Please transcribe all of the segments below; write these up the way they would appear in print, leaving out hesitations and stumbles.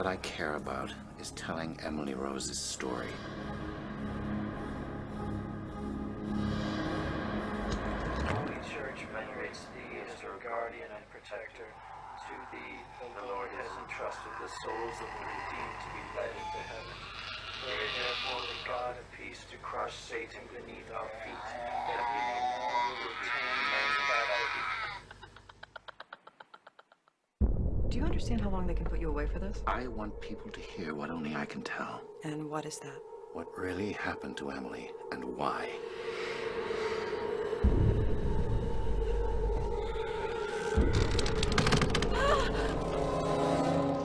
What I care about is telling Emily Rose's story. Holy Church venerates thee as her guardian and protector. To thee, the Lord has entrusted the souls of the redeemed to be led into heaven. Pray therefore the God of peace to crush Satan beneath our feet, that we may no longer return man's captivity. Do you understand how long they can put you away for this? I want people to hear what only I can tell. And what is that? What really happened to Emily and why.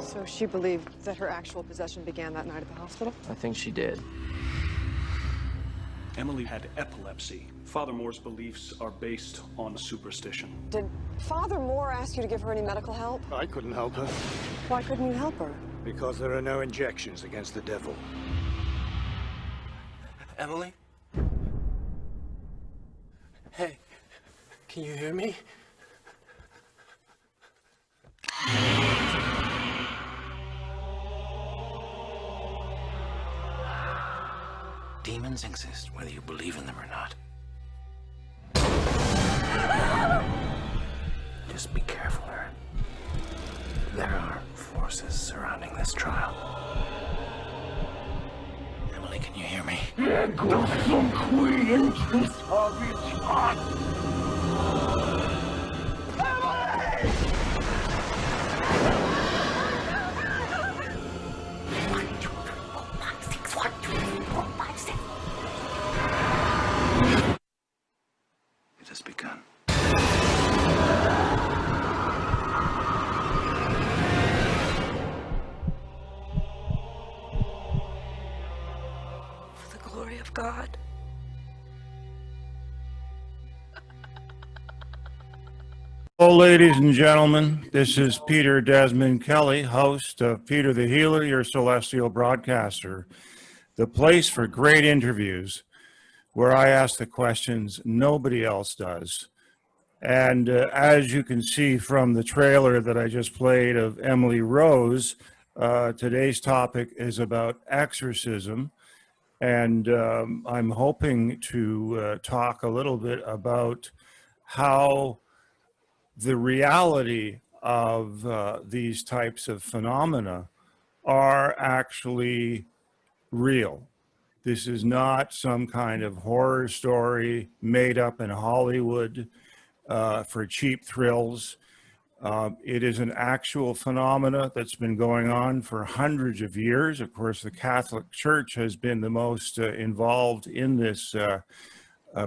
So she believed that her actual possession began that night at the hospital? I think she did. Emily had epilepsy. Father Moore's beliefs are based on superstition. Did Father Moore ask you to give her any medical help? I couldn't help her. Why couldn't you help her? Because there are no injections against the devil. Emily? Hey, can you hear me? Demons exist whether you believe in them or not. Just be careful, Aaron. There are forces surrounding this trial. Emily, can you hear me? It has begun. For the glory of God. Hello, ladies and gentlemen. This is Peter Desmond Kelly, host of Peter the Healer, your celestial broadcaster, the place for great interviews where I ask the questions nobody else does. And as you can see from the trailer that I just played of Emily Rose, today's topic is about exorcism. And I'm hoping to talk a little bit about how the reality of these types of phenomena are actually real. This is not some kind of horror story made up in Hollywood for cheap thrills. It is an actual phenomena that's been going on for hundreds of years. Of course, the Catholic Church has been the most involved in this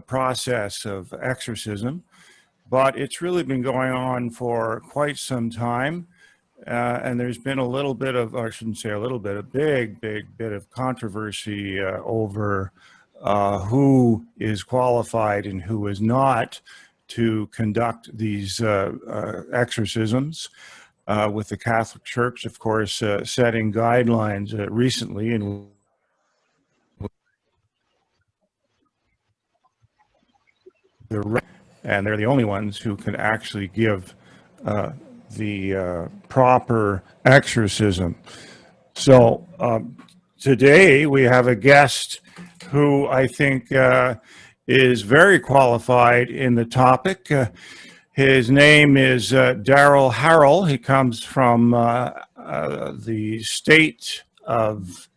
process of exorcism. But it's really been going on for quite some time. And there's been a little bit of, or I shouldn't say a little bit, a big bit of controversy over who is qualified and who is not to conduct these exorcisms, with the Catholic Church, of course, setting guidelines recently. And they're the only ones who can actually give the proper exorcism. So today we have a guest who I think is very qualified in the topic. His name is Dalton Harrell. He comes from the state of,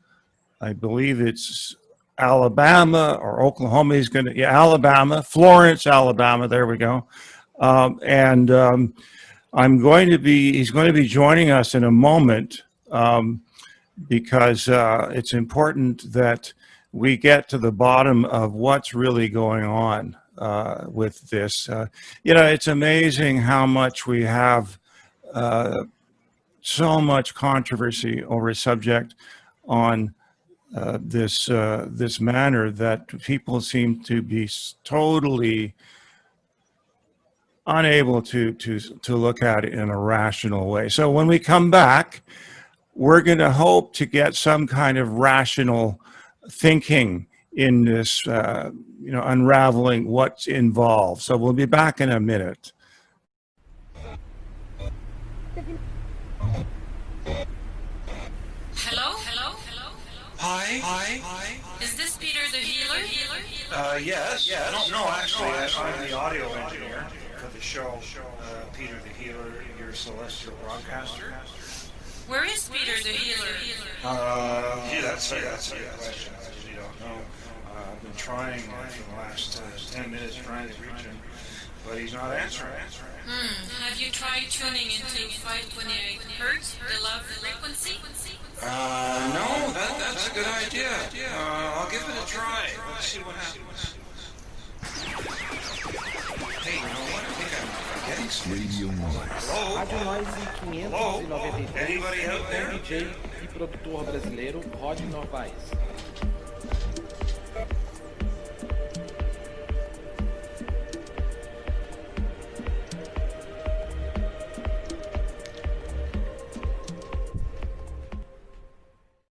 I believe it's Alabama or Oklahoma. He's going to, Alabama, Florence, Alabama. There we go. He's going to be joining us in a moment because it's important that we get to the bottom of what's really going on with this. It's amazing how much we have so much controversy over a subject on this manner that people seem to be totally unable to look at it in a rational way. So when we come back, we're going to hope to get some kind of rational thinking in this, unraveling what's involved. So we'll be back in a minute. Is this Peter the Healer? Yes. No, actually, I'm the audio engineer for the show, Peter the Healer, your celestial broadcaster. Where is Peter the Healer? That's a good question. I really don't know. I've been trying for the last 10 minutes trying to reach him, but he's not answering. Have you tried tuning into 528 hertz, the love frequency? No, that's a good idea. I'll give it a try. Let's see what happens. Hey, you know what? I think I'm getting some Radio Noise. Rádio Noise 593. Anybody out there? DJ e produtor brasileiro Rod Novaes.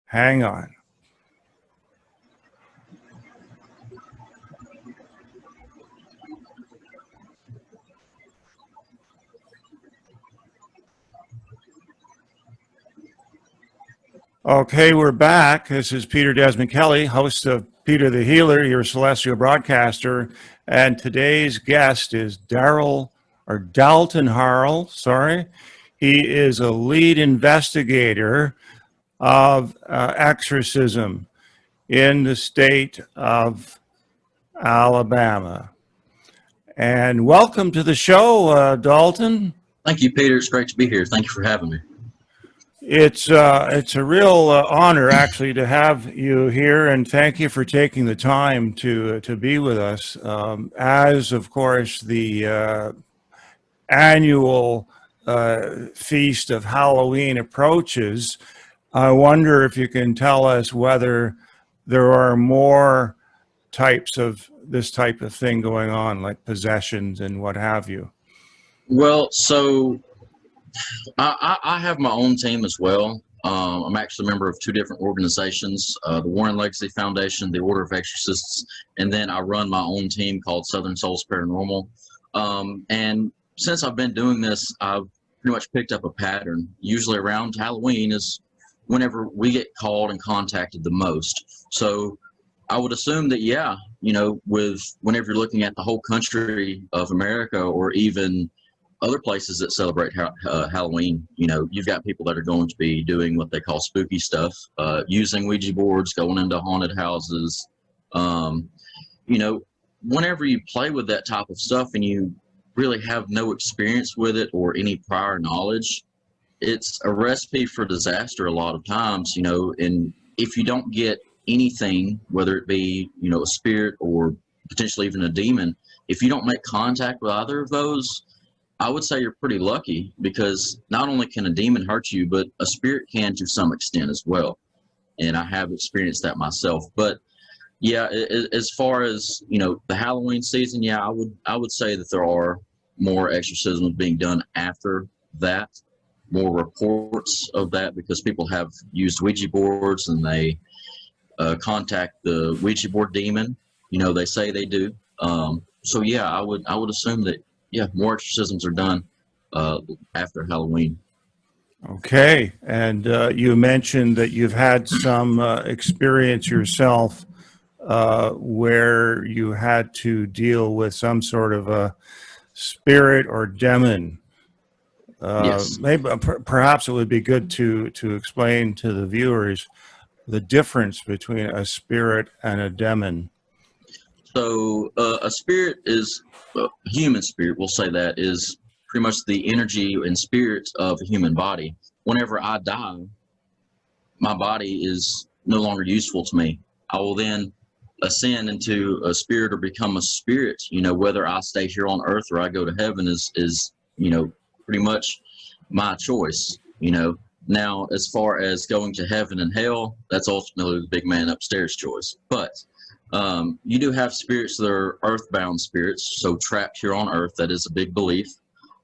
Hang on. Okay, we're back. This is Peter Desmond Kelly, host of Peter the Healer, your celestial broadcaster, and today's guest is Dalton Harrell. Sorry, he is a lead investigator of exorcism in the state of Alabama. And welcome to the show, Dalton. Thank you, Peter. It's great to be here. Thank you for having me. It's a real honor, actually, to have you here, and thank you for taking the time to be with us. As, of course, the annual feast of Halloween approaches, I wonder if you can tell us whether there are more types of this type of thing going on, like possessions and what have you. Well, so I have my own team as well. I'm actually a member of two different organizations, the Warren Legacy Foundation, the Order of Exorcists, and then I run my own team called Southern Souls Paranormal. And since I've been doing this, I've pretty much picked up a pattern. Usually around Halloween is whenever we get called and contacted the most. So I would assume that, yeah, you know, whenever you're looking at the whole country of America or even other places that celebrate Halloween, you know, you've got people that are going to be doing what they call spooky stuff, using Ouija boards, going into haunted houses. You know, whenever you play with that type of stuff and you really have no experience with it or any prior knowledge, it's a recipe for disaster a lot of times, you know. And if you don't get anything, whether it be, you know, a spirit or potentially even a demon, if you don't make contact with either of those, I would say you're pretty lucky, because not only can a demon hurt you, but a spirit can to some extent as well. And I have experienced that myself. But yeah, as far as, you know, the Halloween season, yeah, I would say that there are more exorcisms being done after that, more reports of that, because people have used Ouija boards and they contact the Ouija board demon. You know, they say they do. So yeah, I would assume that, yeah, more exorcisms are done after Halloween. Okay, and you mentioned that you've had some experience yourself where you had to deal with some sort of a spirit or demon. Yes. Maybe perhaps it would be good to explain to the viewers the difference between a spirit and a demon. So a spirit is a human spirit, we'll say that, is pretty much the energy and spirit of a human body. Whenever I die, my body is no longer useful to me. I will then ascend into a spirit or become a spirit. You know, whether I stay here on earth or I go to heaven is you know, pretty much my choice, you know. Now, as far as going to heaven and hell, that's ultimately the big man upstairs choice. But you do have spirits that are earthbound spirits, so trapped here on earth. That is a big belief.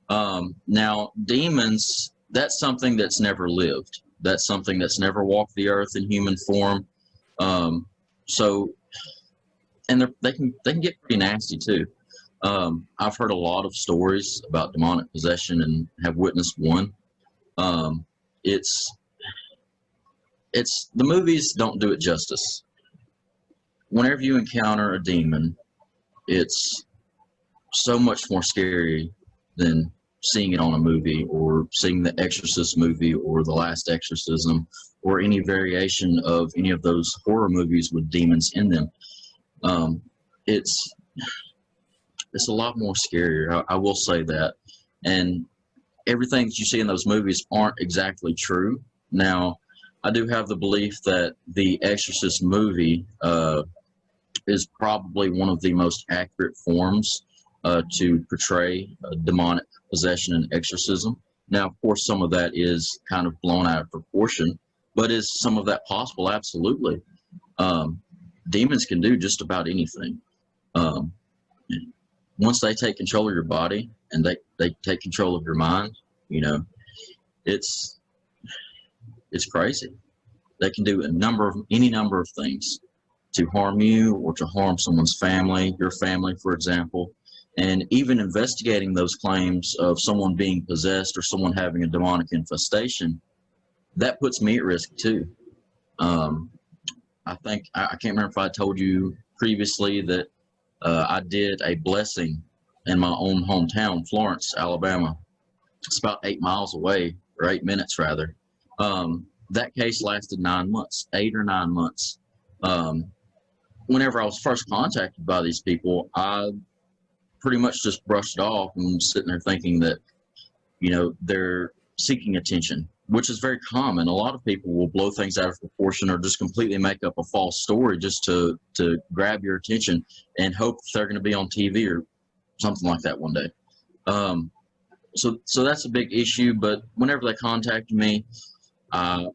Now, demons, that's something that's never lived. That's something that's never walked the earth in human form. So, and they can get pretty nasty too. I've heard a lot of stories about demonic possession and have witnessed one. It's it's the movies don't do it justice. Whenever you encounter a demon, it's so much more scary than seeing it on a movie or seeing the Exorcist movie or The Last Exorcism or any variation of any of those horror movies with demons in them. It's a lot more scarier. I will say that. And everything that you see in those movies aren't exactly true. Now, I do have the belief that the Exorcist movie is probably one of the most accurate forms to portray demonic possession and exorcism. Now, of course, some of that is kind of blown out of proportion, but is some of that possible? Absolutely. Demons can do just about anything. Once they take control of your body and they take control of your mind, you know, it's crazy. They can do any number of things to harm you or to harm someone's family, your family, for example. And even investigating those claims of someone being possessed or someone having a demonic infestation, that puts me at risk too. I think, I can't remember if I told you previously that I did a blessing in my own hometown, Florence, Alabama. It's about 8 miles away, or 8 minutes rather. That case lasted 9 months, 8 or 9 months. Whenever I was first contacted by these people, I pretty much just brushed it off and was sitting there thinking that, you know, they're seeking attention, which is very common. A lot of people will blow things out of proportion or just completely make up a false story just to grab your attention and hope they're going to be on TV or something like that one day. So that's a big issue. But whenever they contacted me, I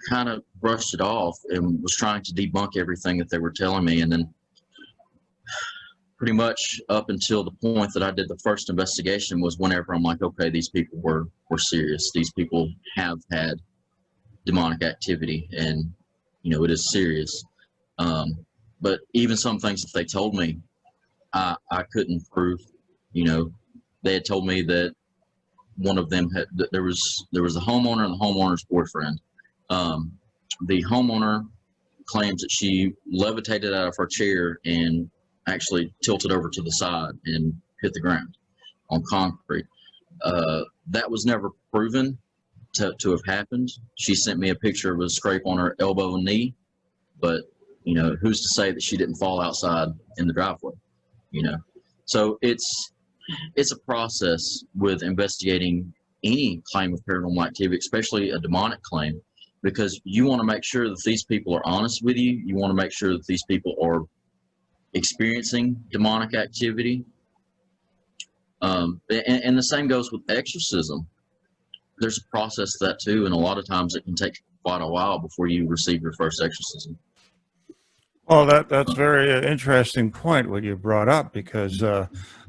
kind of brushed it off and was trying to debunk everything that they were telling me. And then pretty much up until the point that I did the first investigation was whenever I'm like, okay, these people were serious. These people have had demonic activity and, you know, it is serious. But even some things that they told me, I couldn't prove. You know, they had told me that one of them had, there was a homeowner and the homeowner's boyfriend. The homeowner claims that she levitated out of her chair and actually tilted over to the side and hit the ground on concrete. That was never proven to have happened. She sent me a picture of a scrape on her elbow and knee, but, you know, who's to say that she didn't fall outside in the driveway, you know? So it's a process with investigating any claim of paranormal activity, especially a demonic claim, because you want to make sure that these people are honest with you. You want to make sure that these people are experiencing demonic activity. And the same goes with exorcism. There's a process to that too, and a lot of times it can take quite a while before you receive your first exorcism. Well, that's a very interesting point what you brought up, because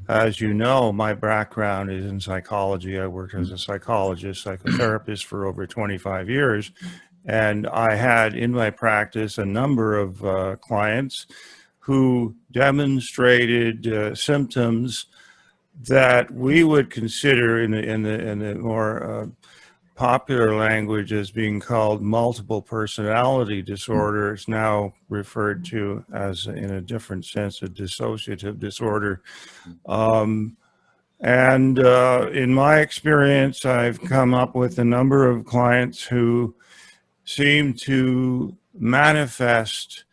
as you know, my background is in psychology. I worked as a psychologist, psychotherapist for over 25 years, and I had in my practice a number of clients who demonstrated symptoms that we would consider in the more popular language as being called multiple personality disorder. It's now referred to as, in a different sense, a dissociative disorder. And in my experience, I've come up with a number of clients who seem to manifest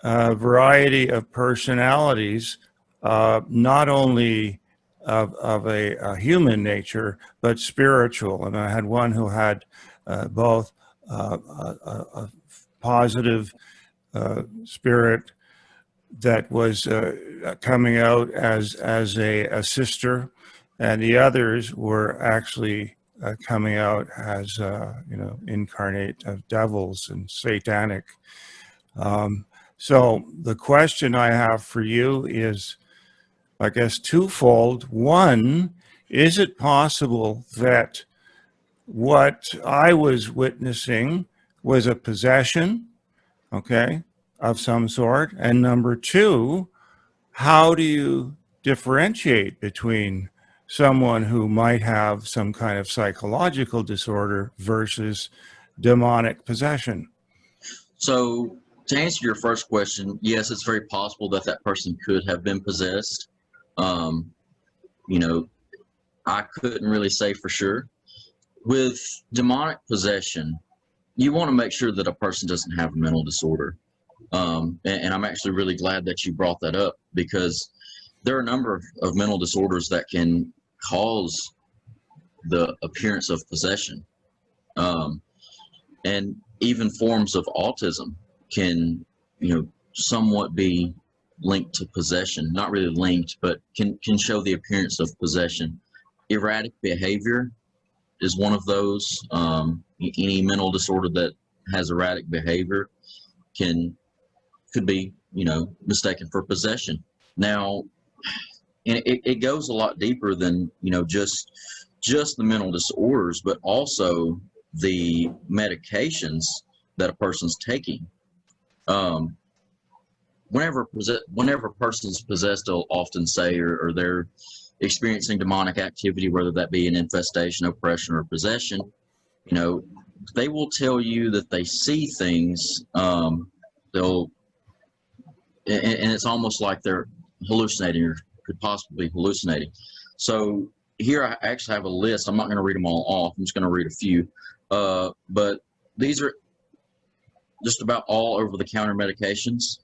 a variety of personalities, not only of a human nature, but spiritual. And I had one who had both a positive spirit that was coming out as a sister, and the others were actually coming out as incarnate of devils and satanic. So the question I have for you is, I guess, twofold. One, is it possible that what I was witnessing was a possession, okay, of some sort? And number two, how do you differentiate between someone who might have some kind of psychological disorder versus demonic possession? So to answer your first question, yes, it's very possible that that person could have been possessed. You know, I couldn't really say for sure. With demonic possession, you want to make sure that a person doesn't have a mental disorder. And I'm actually really glad that you brought that up, because there are a number of mental disorders that can cause the appearance of possession. And even forms of autism can, you know, somewhat be linked to possession. Not really linked, but can show the appearance of possession. Erratic behavior is one of those. Any mental disorder that has erratic behavior could be, you know, mistaken for possession. Now, and it goes a lot deeper than, you know, just the mental disorders, but also the medications that a person's taking. Whenever a person's possessed, they'll often say, or they're experiencing demonic activity, whether that be an infestation, oppression, or possession, you know, they will tell you that they see things. And it's almost like they're hallucinating, or could possibly be hallucinating. So here I actually have a list. I'm not going to read them all off. I'm just going to read a few. But these are just about all over-the-counter medications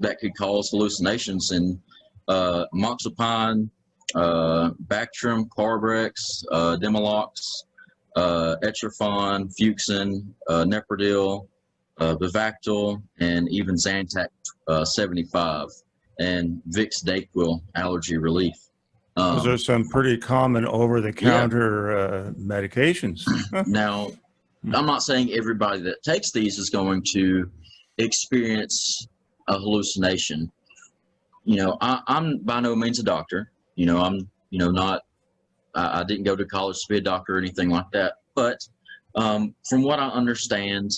that could cause hallucinations. And amoxicillin, Bactrim, Carbrex, Demalox, Etrifon, Fuxin, Neprodil, Vivactyl, and even Zantac 75, and Vicks Dayquil allergy relief. Those are some pretty common over-the-counter medications. Now, I'm not saying everybody that takes these is going to experience a hallucination. You know, I'm by no means a doctor. You know, I'm, you know, not, I didn't go to college to be a doctor or anything like that. But from what I understand,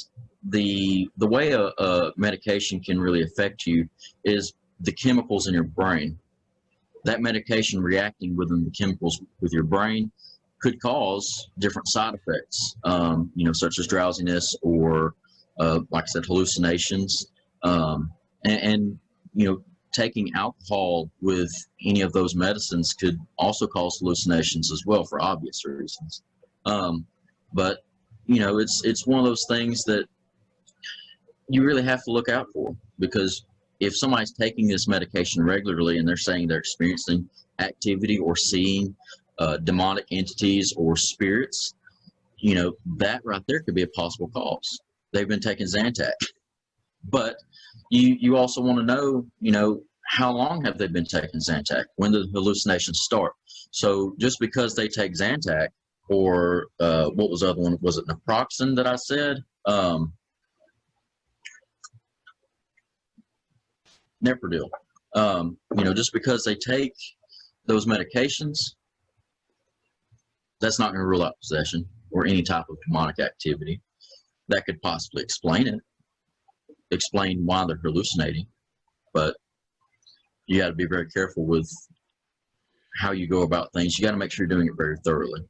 the way a medication can really affect you is the chemicals in your brain. That medication reacting within the chemicals with your brain could cause different side effects, you know, such as drowsiness or, like I said, hallucinations. And, you know, taking alcohol with any of those medicines could also cause hallucinations as well, for obvious reasons. But, you know, it's one of those things that you really have to look out for, because if somebody's taking this medication regularly and they're saying they're experiencing activity or seeing demonic entities or spirits, you know, that right there could be a possible cause. They've been taking Zantac. But you also want to know, you know, how long have they been taking Zantac? When do the hallucinations start? So just because they take Zantac, or what was the other one? Was it naproxen that I said? Neprodil. You know, just because they take those medications, that's not going to rule out possession or any type of demonic activity. That could possibly explain why they're hallucinating, but you got to be very careful with how you go about things. You got to make sure you're doing it very thoroughly.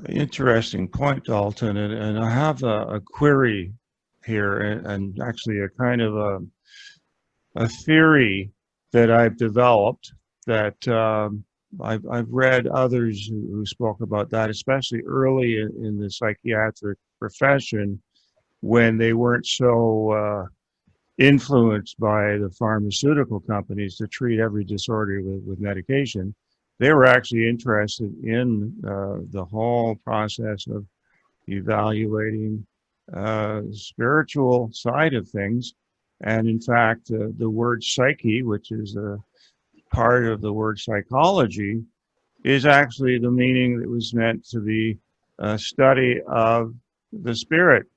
Interesting point, Dalton. And I have a query here, and actually a kind of a theory that I've developed that I've read others who spoke about that, especially early in the psychiatric profession, when they weren't so influenced by the pharmaceutical companies to treat every disorder with medication. They were actually interested in the whole process of evaluating spiritual side of things. And in fact, the word psyche, which is a part of the word psychology, is actually the meaning that was meant to be a study of the spirit.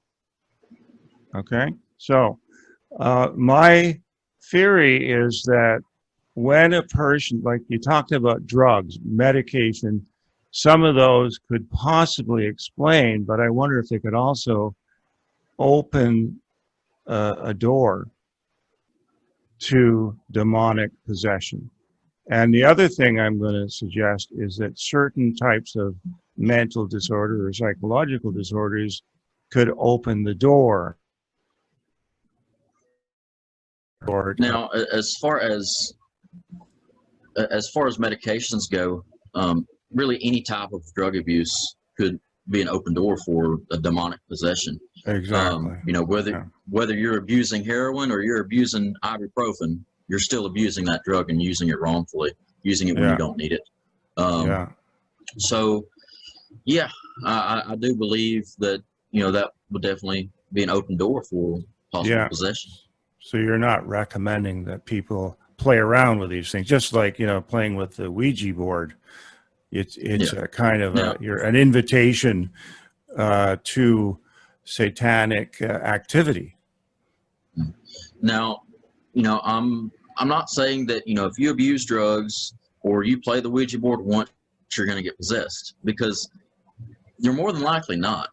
Okay, so my theory is that when a person, like you talked about drugs, medication, some of those could possibly explain, but I wonder if they could also open a door to demonic possession. And the other thing I'm going to suggest is that certain types of mental disorder or psychological disorders could open the door. Now, as far as medications go, really any type of drug abuse could be an open door for a demonic possession. Exactly. Whether you're abusing heroin or you're abusing ibuprofen, you're still abusing that drug and using it wrongfully, using it when you don't need it. So, yeah, I do believe that, that would definitely be an open door for possible possession. So you're not recommending that people play around with these things, just like, playing with the Ouija board. It's a kind of an invitation to satanic activity. Now, I'm not saying that, if you abuse drugs or you play the Ouija board once, you're going to get possessed, because you're more than likely not,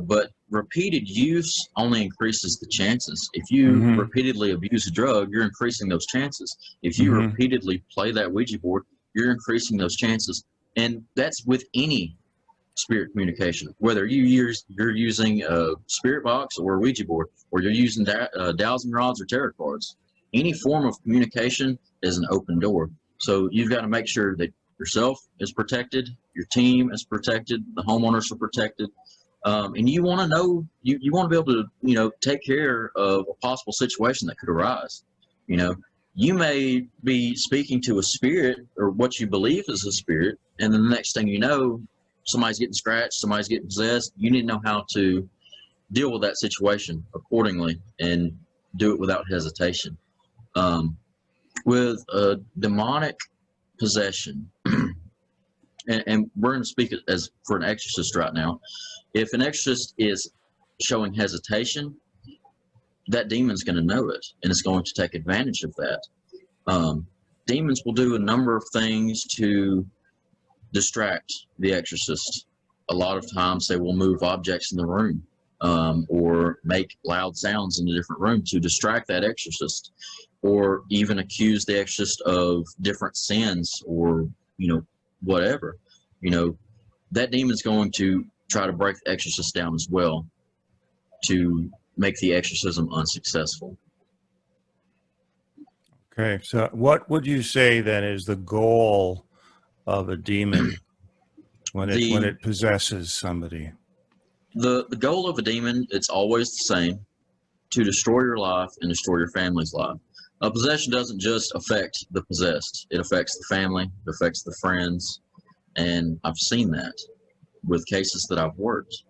but repeated use only increases the chances. If you repeatedly abuse a drug, you're increasing those chances. If you repeatedly play that Ouija board, you're increasing those chances. And that's with any spirit communication, whether you're using a spirit box or a Ouija board, or you're using dowsing rods or tarot cards. Any form of communication is an open door. So you've got to make sure that yourself is protected, your team is protected, the homeowners are protected, and you want to know, you want to be able to, take care of a possible situation that could arise. You may be speaking to a spirit or what you believe is a spirit, and then the next thing you know, somebody's getting scratched, somebody's getting possessed. You need to know how to deal with that situation accordingly and do it without hesitation. With a demonic possession, and we're going to speak as for an exorcist right now. If an exorcist is showing hesitation, that demon's going to know it, and it's going to take advantage of that. Demons will do a number of things to distract the exorcist. A lot of times they will move objects in the room, or make loud sounds in a different room to distract that exorcist, or even accuse the exorcist of different sins or, whatever. That demon's going to try to break the exorcist down as well to make the exorcism unsuccessful. Okay, so what would you say then is the goal of a demon when it possesses somebody? The goal of a demon, it's always the same: to destroy your life and destroy your family's life. A possession doesn't just affect the possessed; it affects the family, it affects the friends, and I've seen that with cases that I've worked.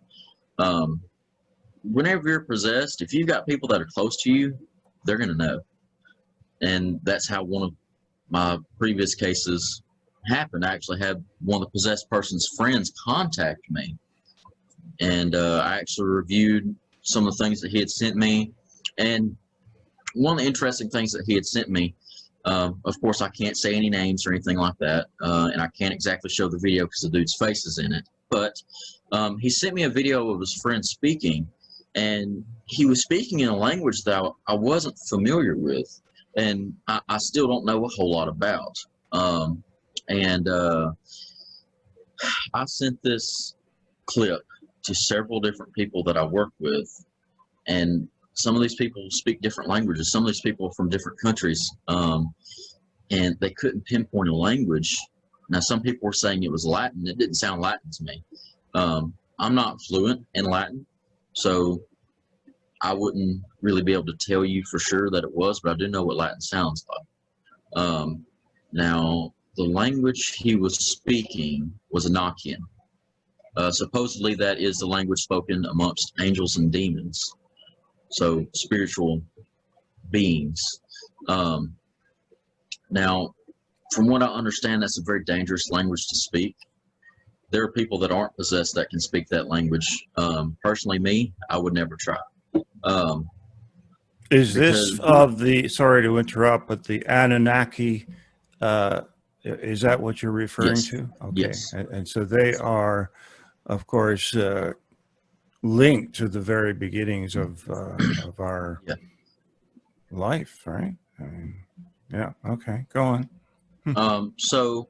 Whenever you're possessed, if you've got people that are close to you, they're going to know. And that's how one of my previous cases happened. I actually had one of the possessed person's friends contact me, and I actually reviewed some of the things that he had sent me. And one of the interesting things that he had sent me, of course, I can't say any names or anything like that, and I can't exactly show the video because the dude's face is in it. But he sent me a video of his friend speaking, and he was speaking in a language that I wasn't familiar with, and I still don't know a whole lot about. I sent this clip to several different people that I work with, and some of these people speak different languages. Some of these people are from different countries, and they couldn't pinpoint a language. Now, some people were saying it was Latin. It didn't sound Latin to me. I'm not fluent in Latin, so I wouldn't really be able to tell you for sure that it was, but I do know what Latin sounds like. Now, the language he was speaking was Enochian. Supposedly that is the language spoken amongst angels and demons, so spiritual beings. Now, from what I understand, that's a very dangerous language to speak. There are people that aren't possessed that can speak that language. Personally, me, I would never try. Is this of the, sorry to interrupt, but the Anunnaki, is that what you're referring to? Okay. Yes. And so they are, of course, linked to the very beginnings of our life, right? I mean, yeah. Okay. Go on. So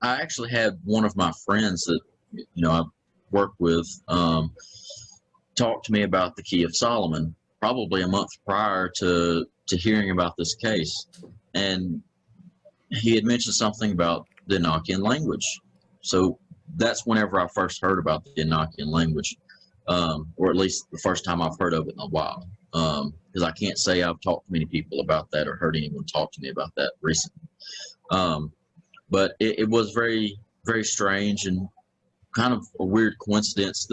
I actually had one of my friends that, I work with, talk to me about the Key of Solomon probably a month prior to hearing about this case. And he had mentioned something about the Enochian language. So that's whenever I first heard about the Enochian language, or at least the first time I've heard of it in a while. Because I can't say I've talked to many people about that or heard anyone talk to me about that recently. But it was very, very strange and kind of a weird coincidence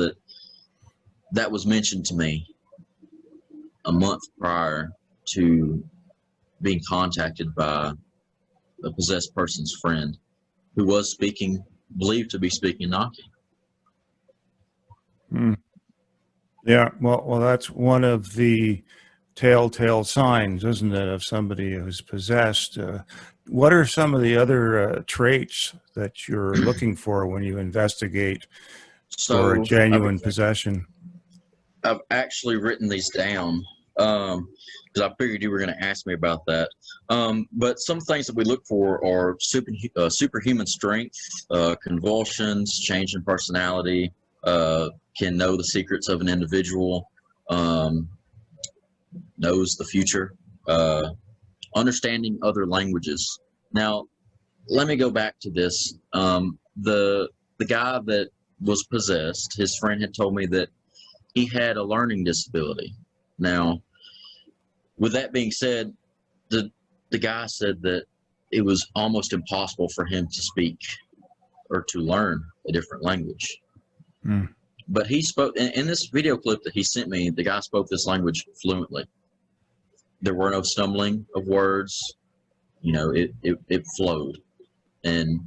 that was mentioned to me a month prior to being contacted by a possessed person's friend who was believed to be speaking Enochian. Yeah, well, that's one of the telltale signs, isn't it, of somebody who's possessed. What are some of the other traits that you're looking for when you investigate for a genuine possession? I've actually written these down because I figured you were going to ask me about that. But some things that we look for are superhuman strength, convulsions, change in personality, can know the secrets of an individual, knows the future, understanding other languages. Now, let me go back to this. The guy that was possessed, his friend had told me that he had a learning disability. Now, with that being said, the guy said that it was almost impossible for him to speak or to learn a different language. But he spoke, in this video clip that he sent me, the guy spoke this language fluently. There were no stumbling of words. It flowed. And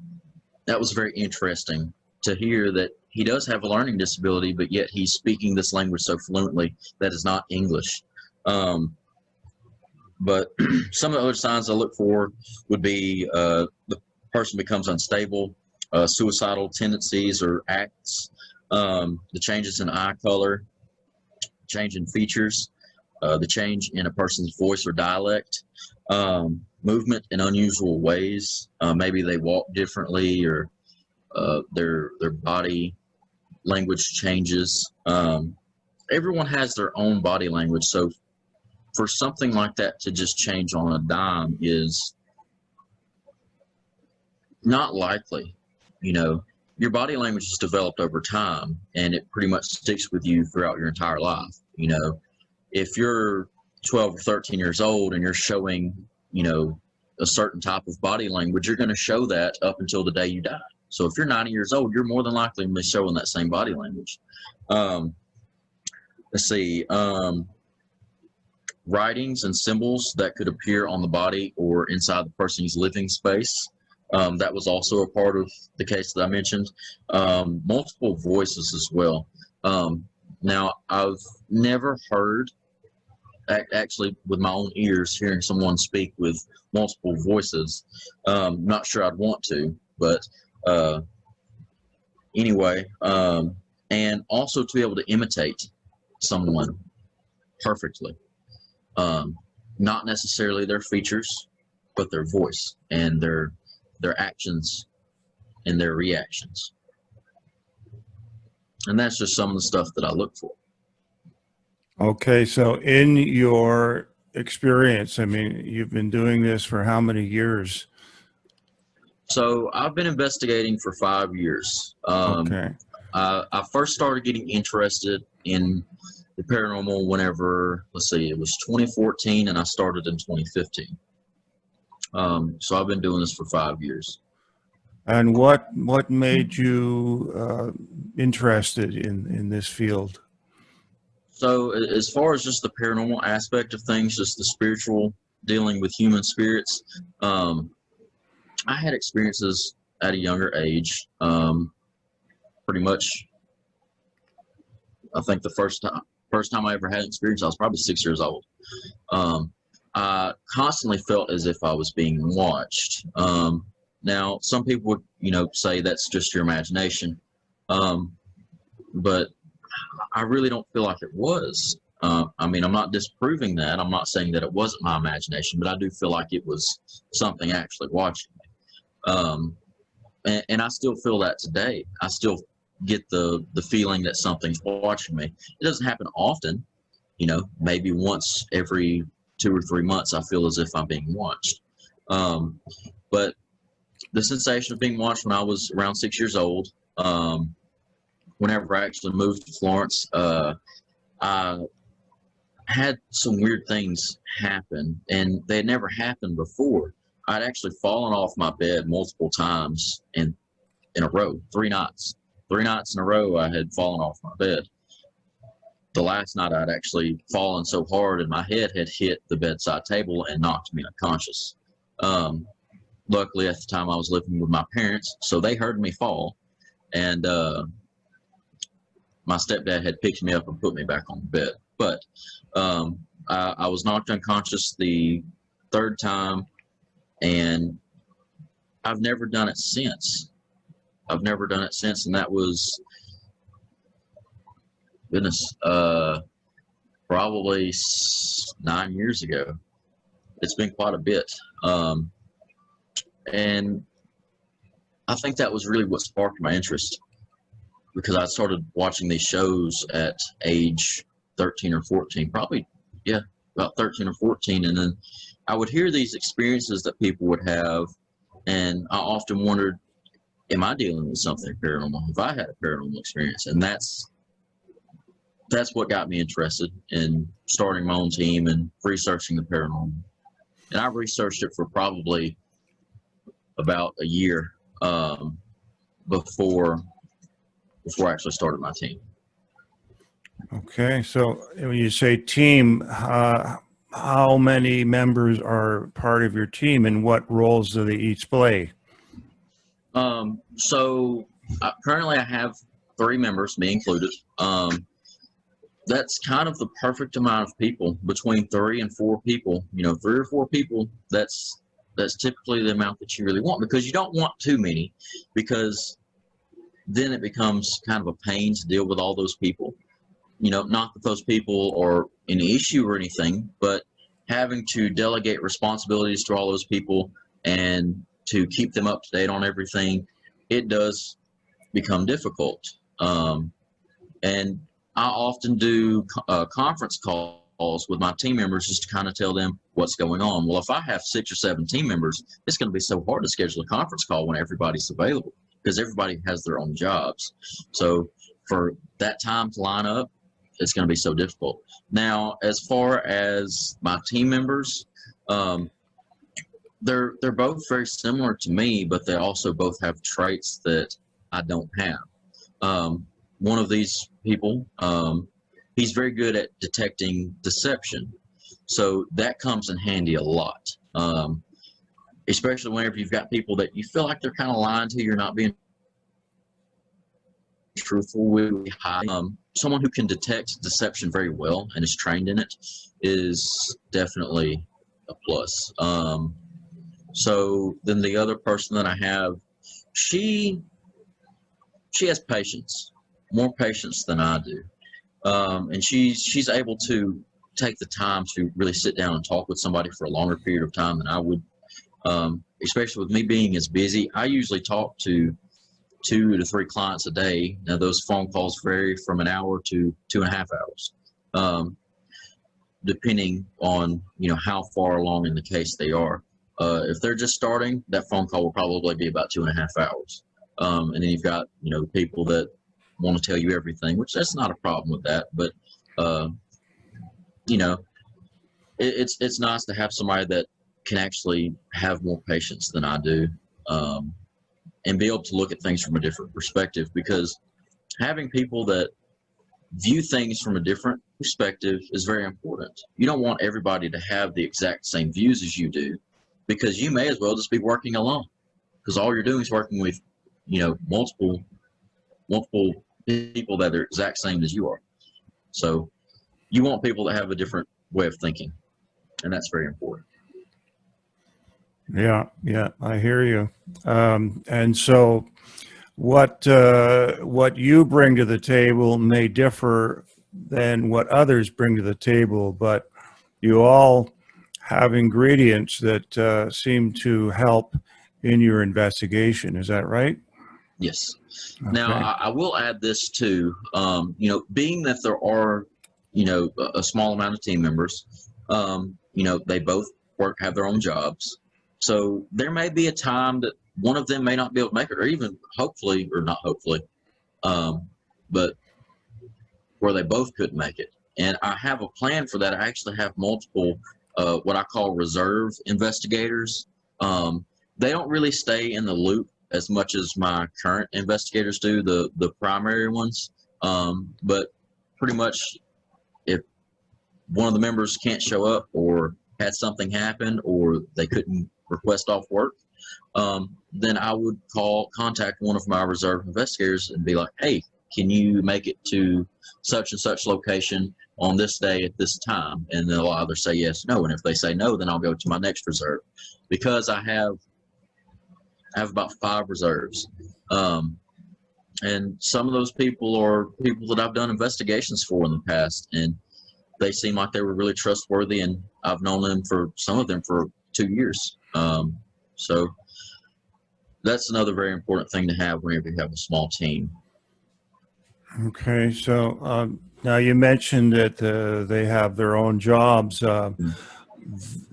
that was very interesting to hear that he does have a learning disability, but yet he's speaking this language so fluently that is not English. But some of the other signs I look for would be the person becomes unstable, suicidal tendencies or acts, the changes in eye color, change in features, the change in a person's voice or dialect, movement in unusual ways. Maybe they walk differently, or their body language changes. Everyone has their own body language, so for something like that to just change on a dime is not likely. Your body language is developed over time, and it pretty much sticks with you throughout your entire life. If you're 12 or 13 years old and you're showing, a certain type of body language, you're going to show that up until the day you die. So if you're 90 years old, you're more than likely going to be showing that same body language. Let's see. Writings and symbols that could appear on the body or inside the person's living space. That was also a part of the case that I mentioned. Multiple voices as well. Now, I've never heard, actually with my own ears, hearing someone speak with multiple voices. Not sure I'd want to, but anyway. And also to be able to imitate someone perfectly. Not necessarily their features, but their voice and their actions and their reactions. And that's just some of the stuff that I look for. Okay, so in your experience, you've been doing this for how many years? So I've been investigating for 5 years. Okay. I first started getting interested in the paranormal whenever, it was 2014, and I started in 2015. So I've been doing this for 5 years. And what made you interested in this field? So as far as just the paranormal aspect of things, just the spiritual, dealing with human spirits, I had experiences at a younger age. Pretty much, I think the first time I ever had an experience, I was probably 6 years old. I constantly felt as if I was being watched. Now, some people would, say that's just your imagination. But I really don't feel like it was. I'm not disproving that. I'm not saying that it wasn't my imagination, but I do feel like it was something actually watching me. and I still feel that today. I still get the feeling that something's watching me. It doesn't happen often, maybe once every 2 or 3 months I feel as if I'm being watched. But the sensation of being watched when I was around 6 years old, whenever I actually moved to Florence, I had some weird things happen, and they had never happened before. I'd actually fallen off my bed multiple times in a row, 3 nights. 3 nights in a row I had fallen off my bed. The last night I'd actually fallen so hard and my head had hit the bedside table and knocked me unconscious. Luckily at the time I was living with my parents, so they heard me fall, and my stepdad had picked me up and put me back on the bed. But I was knocked unconscious the 3rd time, and I've never done it since. And that was, goodness, probably 9 years ago. It's been quite a bit. And I think that was really what sparked my interest, because I started watching these shows at age 13 or 14, probably, about 13 or 14. And then I would hear these experiences that people would have, and I often wondered, am I dealing with something paranormal? Have I had a paranormal experience? And that's what got me interested in starting my own team and researching the paranormal. And I researched it for probably about a year before I actually started my team. Okay, so when you say team, how many members are part of your team, and what roles do they each play? Currently I have 3 members, me included. That's kind of the perfect amount of people, between 3 and 4 people. 3 or 4 people, that's typically the amount that you really want, because you don't want too many, because then it becomes kind of a pain to deal with all those people. Not that those people are an issue or anything, but having to delegate responsibilities to all those people and to keep them up to date on everything, it does become difficult. And I often do conference calls with my team members just to kind of tell them what's going on. Well, if I have 6 or 7 team members, it's going to be so hard to schedule a conference call when everybody's available, because everybody has their own jobs. So for that time to line up, it's going to be so difficult. Now, as far as my team members, they're both very similar to me, but they also both have traits that I don't have. One of these people, he's very good at detecting deception, so that comes in handy a lot, especially whenever you've got people that you feel like they're kind of lying to you, you're not being truthful with. Someone who can detect deception very well and is trained in it is definitely a plus. So then the other person that I have, she has patience, more patience than I do, and she's able to take the time to really sit down and talk with somebody for a longer period of time than I would. Especially with me being as busy, I usually talk to 2 to 3 clients a day. Now those phone calls vary from an hour to 2.5 hours, depending on how far along in the case they are. If they're just starting, that phone call will probably be about 2.5 hours. And then you've got people that want to tell you everything, which that's not a problem with that, but it's nice to have somebody that can actually have more patience than I do. And be able to look at things from a different perspective, because having people that view things from a different perspective is very important. You don't want everybody to have the exact same views as you do, because you may as well just be working alone, because all you're doing is working with multiple people that are exact same as you are. So you want people that have a different way of thinking, and that's very important. Yeah, I hear you. And so what you bring to the table may differ than what others bring to the table, but you all have ingredients that seem to help in your investigation. Is that right? Yes. Okay. Now, I will add this too. Being that there are, a small amount of team members, they both have their own jobs. So there may be a time that one of them may not be able to make it, or even hopefully, or not hopefully, but where they both couldn't make it. And I have a plan for that. I actually have multiple, what I call reserve investigators. They don't really stay in the loop as much as my current investigators do, the primary ones. But pretty much if one of the members can't show up or had something happen or they couldn't request off work, then I would contact one of my reserve investigators and be like, hey, can you make it to such and such location on this day at this time? And they'll either say yes, no. And if they say no, then I'll go to my next reserve, because I have about 5 reserves. And some of those people are people that I've done investigations for in the past, and they seem like they were really trustworthy, and I've known them some of them for 2 years. So that's another very important thing to have whenever you have a small team. Okay, so now you mentioned that they have their own jobs.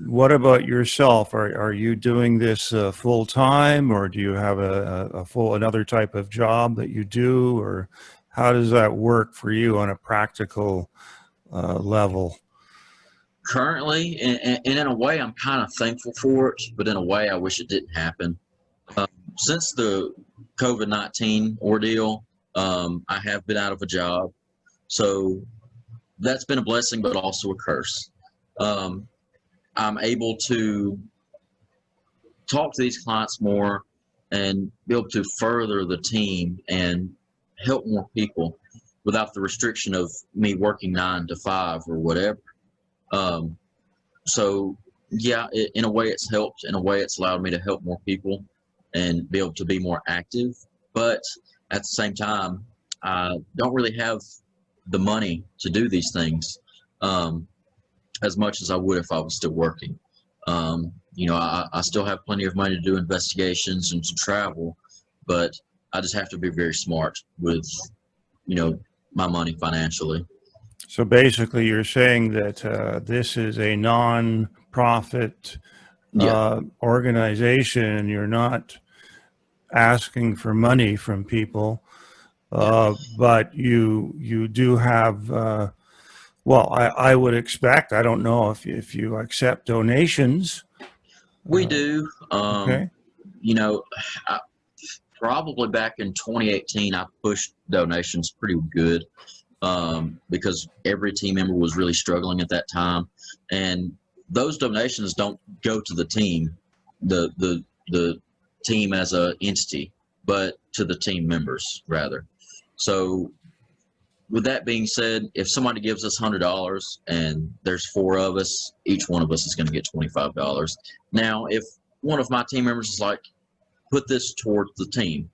What about yourself? Are you doing this full time, or do you have another type of job that you do, or how does that work for you on a practical level? Currently, and in a way, I'm kind of thankful for it, but in a way, I wish it didn't happen. Since the COVID-19 ordeal, I have been out of a job, so that's been a blessing, but also a curse. I'm able to talk to these clients more and be able to further the team and help more people without the restriction of me working 9 to 5 or whatever. So yeah, in a way it's helped. In a way it's allowed me to help more people and be able to be more active. But at the same time, I don't really have the money to do these things as much as I would if I was still working. I still have plenty of money to do investigations and to travel, but I just have to be very smart with, my money financially. So basically you're saying that this is a non-profit organization, and you're not asking for money from people, but you do have, I would expect, I don't know if you accept donations. We do. Okay. Probably back in 2018, I pushed donations pretty good because every team member was really struggling at that time. And those donations don't go to the team, the team as a entity, but to the team members rather. So with that being said, if somebody gives us $100 and there's 4 of us, each one of us is going to get $25. Now, if one of my team members is like, put this towards the team,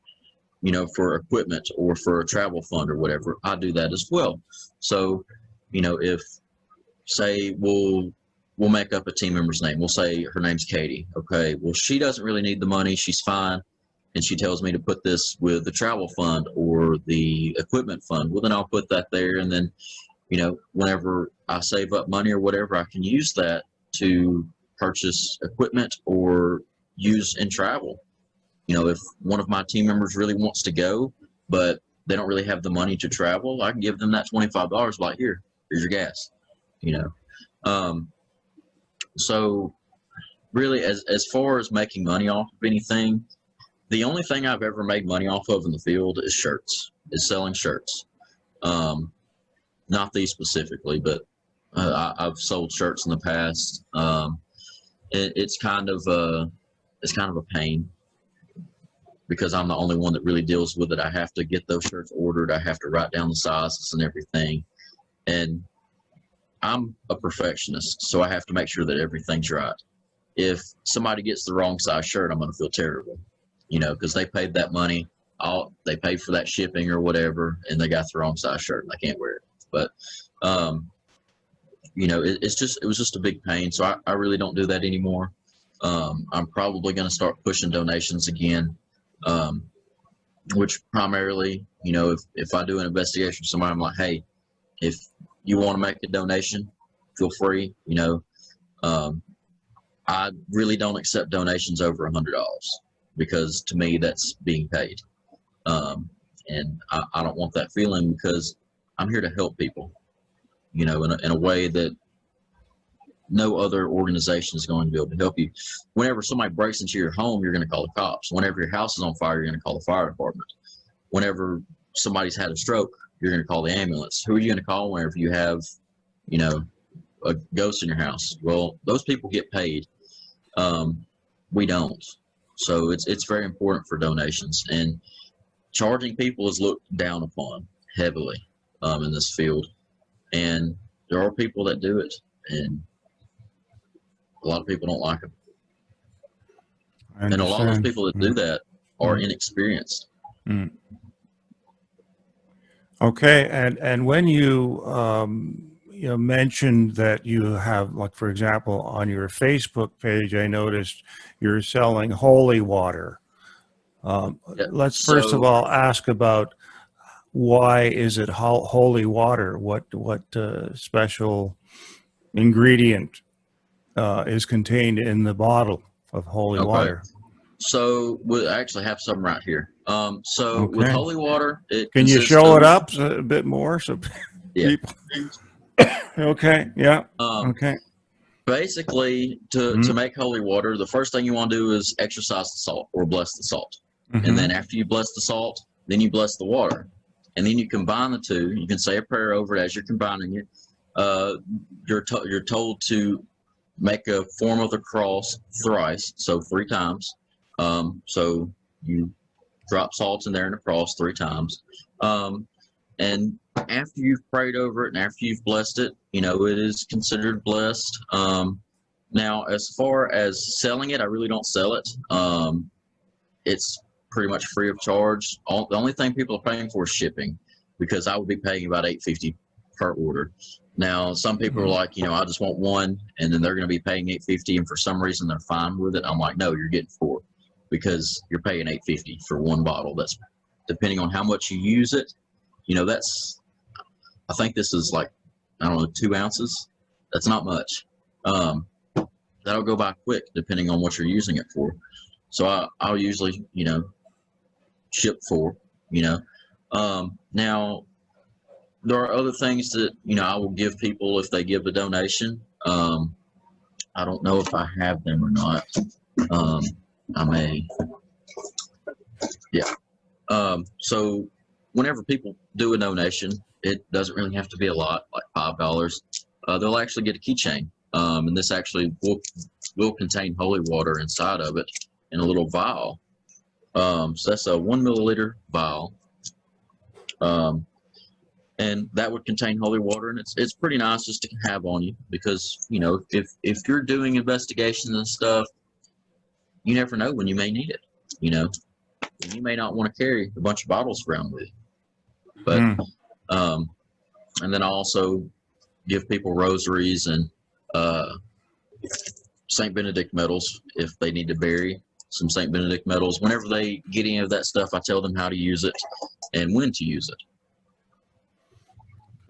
for equipment or for a travel fund or whatever, I do that as well. So, if say we'll make up a team member's name, we'll say her name's Katie. Okay, well, she doesn't really need the money, she's fine, and she tells me to put this with the travel fund or the equipment fund. Well, then I'll put that there, and then whenever I save up money or whatever, I can use that to purchase equipment or use in travel. If one of my team members really wants to go, but they don't really have the money to travel, I can give them that $25, like, here's your gas, So really, as far as making money off of anything, the only thing I've ever made money off of in the field is selling shirts. Not these specifically, but I've sold shirts in the past. It's kind of a pain, because I'm the only one that really deals with it. I have to get those shirts ordered. I have to write down the sizes and everything. And I'm a perfectionist, so I have to make sure that everything's right. If somebody gets the wrong size shirt, I'm going to feel terrible, because they paid that money. They paid for that shipping or whatever, and they got the wrong size shirt and I can't wear it. But, it was just a big pain. So I really don't do that anymore. I'm probably going to start pushing donations again, which primarily, you know, if I do an investigation with somebody, I'm like, hey, if you want to make a donation, feel free. You know, I really don't accept donations over $100 because to me that's being paid, and I don't want that feeling because I'm here to help people, you know, in a way that no other organization is going to be able to help you. Whenever somebody breaks into your home, you're going to call the cops. Whenever your house is on fire, you're going to call the fire department. Whenever somebody's had a stroke, you're going to call the ambulance. Who are you going to call whenever you have, you know, a ghost in your house? Well, those people get paid. We don't. So it's very important for donations, and charging people is looked down upon heavily in this field. And there are people that do it, and a lot of people don't like them. And a lot of those people that do that are inexperienced. Mm. Okay, and when you you know, mentioned that you have, like, for example, on your Facebook page, I noticed you're selling holy water. Let's first of all ask about why is it holy water? What special ingredient is contained in the bottle of holy water? So we actually have some right here. With holy water, can you show it up a bit more so people? Okay. Yeah. Okay. Basically, to make holy water, the first thing you want to do is exorcise the salt or bless the salt, and then after you bless the salt, then you bless the water, and then you combine the two. You can say a prayer over it as you're combining it. You're told to make a form of the cross thrice, so 3 times. So you drop salt in there in the cross 3 times. And after you've prayed over it and after you've blessed it, you know, it is considered blessed. Now, as far as selling it, I really don't sell it. It's pretty much free of charge. The only thing people are paying for is shipping, because I would be paying about $8.50 per order. Now, some people are like, you know, I just want one, and then they're going to be paying $8.50, and for some reason they're fine with it. I'm like, no, you're getting 4, because you're paying $8.50 for one bottle. That's depending on how much you use it. You know, I think this is like, I don't know, 2 ounces. That's not much. That'll go by quick depending on what you're using it for. So I'll usually, you know, ship 4, you know. Now, there are other things that, you know, I will give people if they give a donation. I don't know if I have them or not. I may. Yeah. So whenever people do a donation, it doesn't really have to be a lot, like $5. They'll actually get a keychain. And this actually will contain holy water inside of it in a little vial. So that's a 1 milliliter vial. And that would contain holy water, and it's pretty nice just to have on you, because, you know, if you're doing investigations and stuff, you never know when you may need it. You know, you may not want to carry a bunch of bottles around with you. But and then I also give people rosaries and St. Benedict medals if they need to bury some St. Benedict medals. Whenever they get any of that stuff, I tell them how to use it and when to use it.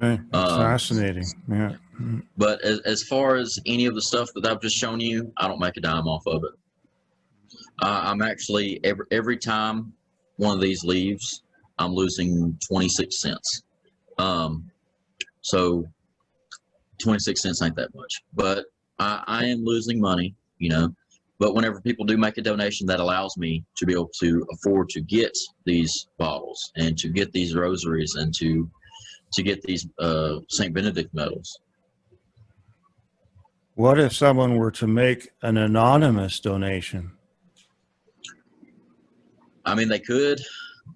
Okay. That's fascinating. Yeah. But as far as any of the stuff that I've just shown you, I don't make a dime off of it. I'm actually, every time one of these leaves, I'm losing 26 cents. So 26 cents ain't that much, but I am losing money, you know. But whenever people do make a donation, that allows me to be able to afford to get these bottles and to get these rosaries and to get these St. Benedict medals. What if someone were to make an anonymous donation? I mean, they could,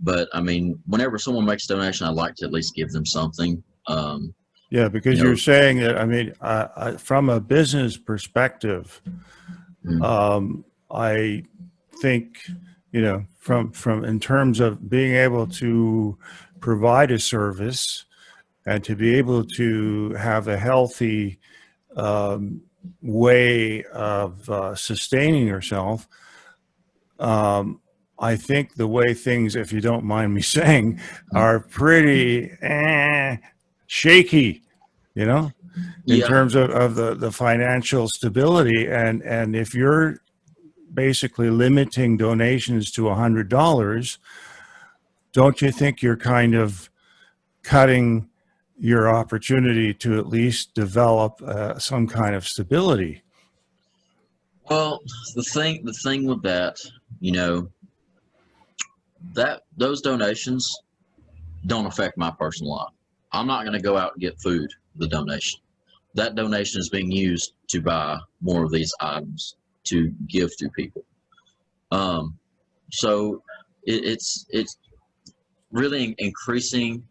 but I mean, whenever someone makes a donation, I'd like to at least give them something. Yeah, because you're saying that, I mean, from a business perspective, I think, you know, from in terms of being able to provide a service and to be able to have a healthy way of sustaining yourself. I think the way things, if you don't mind me saying, are pretty shaky, you know, in terms of the financial stability. And if you're basically limiting donations to $100, don't you think you're kind of cutting your opportunity to at least develop some kind of stability? Well, the thing with that, you know, that those donations don't affect my personal life. I'm not going to go out and get food, the donation. That donation is being used to buy more of these items to give to people. So it's really increasing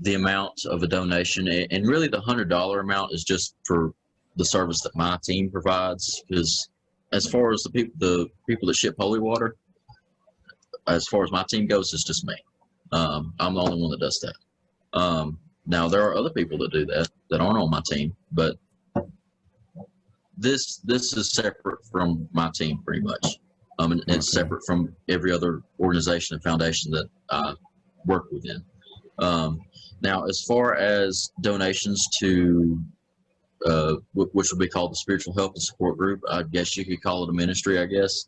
the amount of a donation, and really the $100 amount is just for the service that my team provides. Because as far as the people that ship holy water, as far as my team goes, it's just me. I'm the only one that does that. Now there are other people that do that aren't on my team, but this is separate from my team pretty much. And it's separate from every other organization and foundation that I work within. Now, as far as donations to which would be called the Spiritual Help and Support Group, I guess you could call it a ministry, I guess.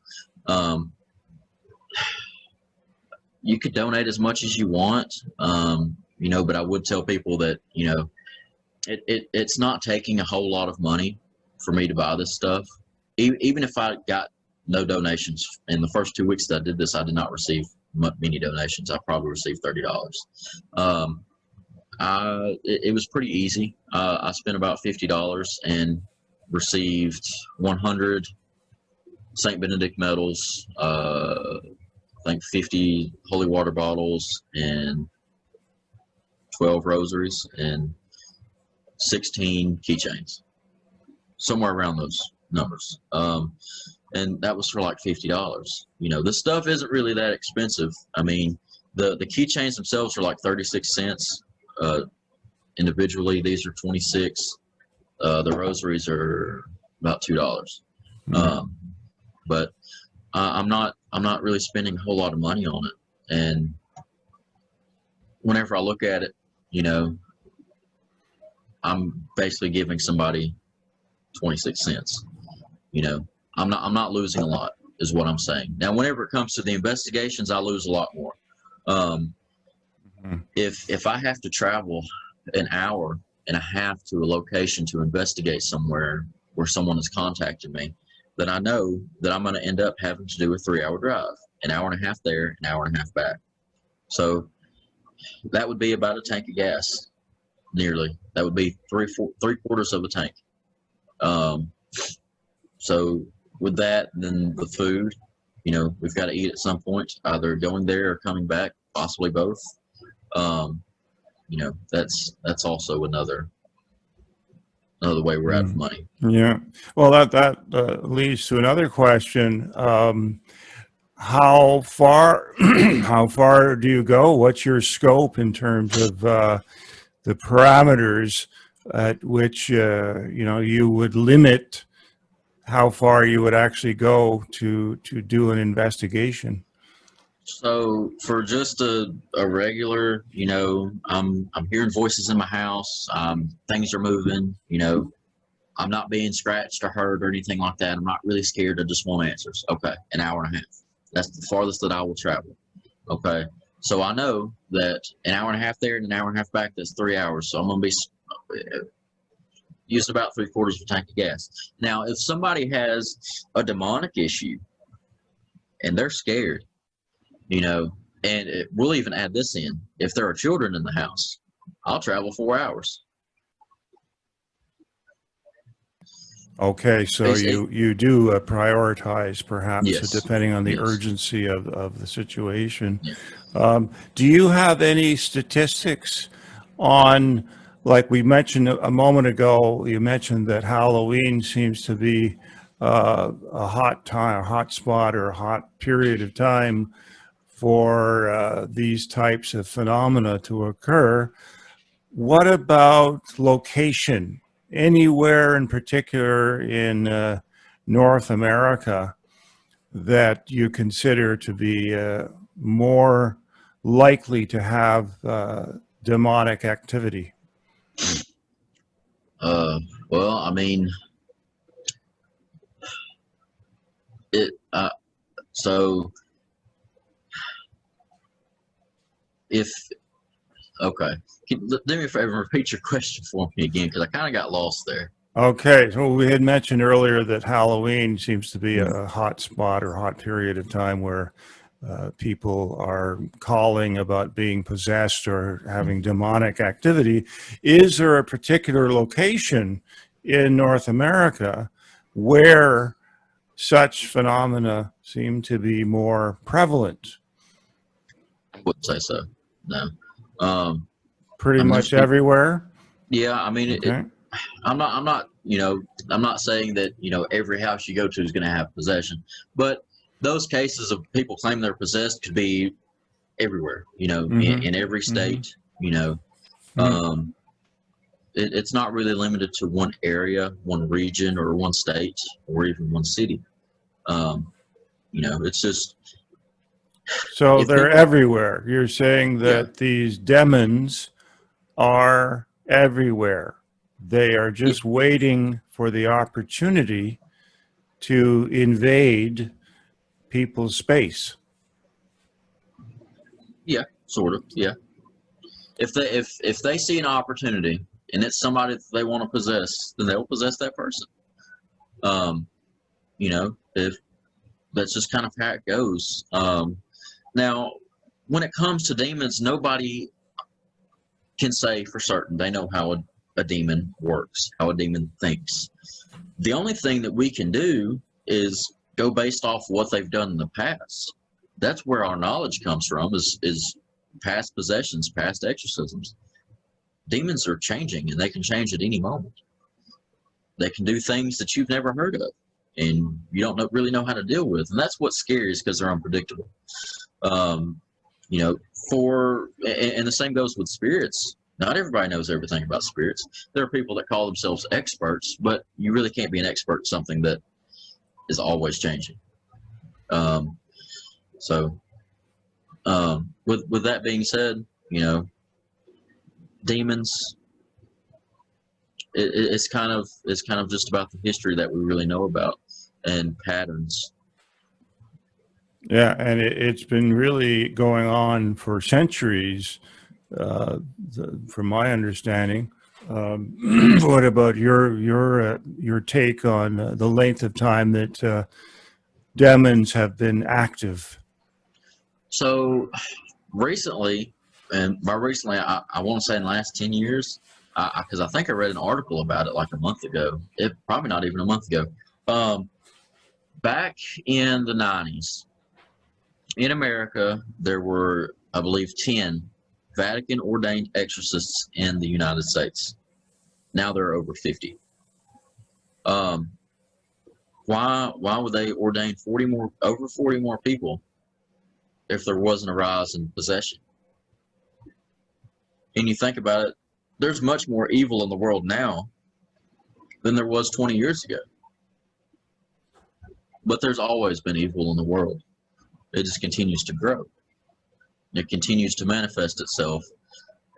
You could donate as much as you want, you know, but I would tell people that, you know, it's not taking a whole lot of money for me to buy this stuff. Even if I got no donations in the first 2 weeks that I did this, I did not receive many donations. I probably received $30. It was pretty easy. I spent about $50 and received 100 St. Benedict medals, I think 50 holy water bottles, and 12 rosaries, and 16 keychains, somewhere around those numbers. And that was for like $50. You know, this stuff isn't really that expensive. I mean, the keychains themselves are like 36 cents individually. These are 26. The rosaries are about $2. But I'm not really spending a whole lot of money on it. And whenever I look at it, you know, I'm basically giving somebody 26 cents. You know, I'm not losing a lot, is what I'm saying. Now, whenever it comes to the investigations, I lose a lot more. If I have to travel an hour and a half to a location to investigate somewhere where someone has contacted me, then I know that I'm going to end up having to do a 3-hour drive, an hour and a half there, an hour and a half back. So that would be about a tank of gas, nearly. That would be three-quarters of a tank. So with that, then the food, you know, we've got to eat at some point, either going there or coming back, possibly both. You know, that's also another way we're out of money. Yeah. Well, that leads to another question. How far do you go? What's your scope in terms of the parameters at which you know, you would limit how far you would actually go to do an investigation? So for just a regular, you know, I'm hearing voices in my house. Things are moving. You know, I'm not being scratched or hurt or anything like that. I'm not really scared. I just want answers. Okay, an hour and a half. That's the farthest that I will travel. Okay, so I know that an hour and a half there and an hour and a half back, that's 3 hours. So I'm going to be using about three-quarters of a tank of gas. Now, if somebody has a demonic issue and they're scared, you know, and we'll even add this in. If there are children in the house, I'll travel 4 hours. Okay, so you do prioritize, perhaps, yes, depending on the yes. urgency of the situation. Yeah. Do you have any statistics on, like we mentioned a moment ago, you mentioned that Halloween seems to be a hot time, a hot spot, or a hot period of time for these types of phenomena to occur. What about location? anywhere in particular in North America that you consider to be more likely to have demonic activity? Well, I mean, so if, okay, do me a favor, repeat your question for me again, because I kind of got lost there. Okay, so we had mentioned earlier that Halloween seems to be a hot spot or hot period of time where people are calling about being possessed or having demonic activity. Is there a particular location in North America where such phenomena seem to be more prevalent? I wouldn't say so, no. Pretty much everywhere? Yeah, I mean, Okay. I'm not, I'm not saying that, every house you go to is going to have possession, but those cases of people claiming they're possessed could be everywhere, in every state, it's not really limited to one area, one region, or one state, or even one city. It's just. So they're everywhere. You're saying that these demons are everywhere. They are just waiting for the opportunity to invade people's space. Yeah, sort of. Yeah. If they see an opportunity and it's somebody that they want to possess, then they'll possess that person. If that's just kind of how it goes. Now, when it comes to demons, nobody can say for certain they know how a demon works, how a demon thinks. The only thing that we can do is go based off what they've done in the past. That's where our knowledge comes from, is past possessions, past exorcisms. Demons are changing, and they can change at any moment. They can do things that you've never heard of, and you don't really know how to deal with. And that's what's scary, is because they're unpredictable. And the same goes with spirits. Not everybody knows everything about spirits. There are people that call themselves experts, but you really can't be an expert in something that is always changing. With that being said, demons, it's kind of just about the history that we really know about and patterns. Yeah, and it's been really going on for centuries, from my understanding. What about your take on the length of time that demons have been active? So recently, and by recently, I want to say in the last 10 years, because I think I read an article about it like a month ago. Probably not even a month ago. Back in the 90s, in America, there were, I believe, 10 Vatican-ordained exorcists in the United States. Now there are over 50. Why would they ordain over 40 more people if there wasn't a rise in possession? And you think about it, there's much more evil in the world now than there was 20 years ago. But there's always been evil in the world. It just continues to grow. It continues to manifest itself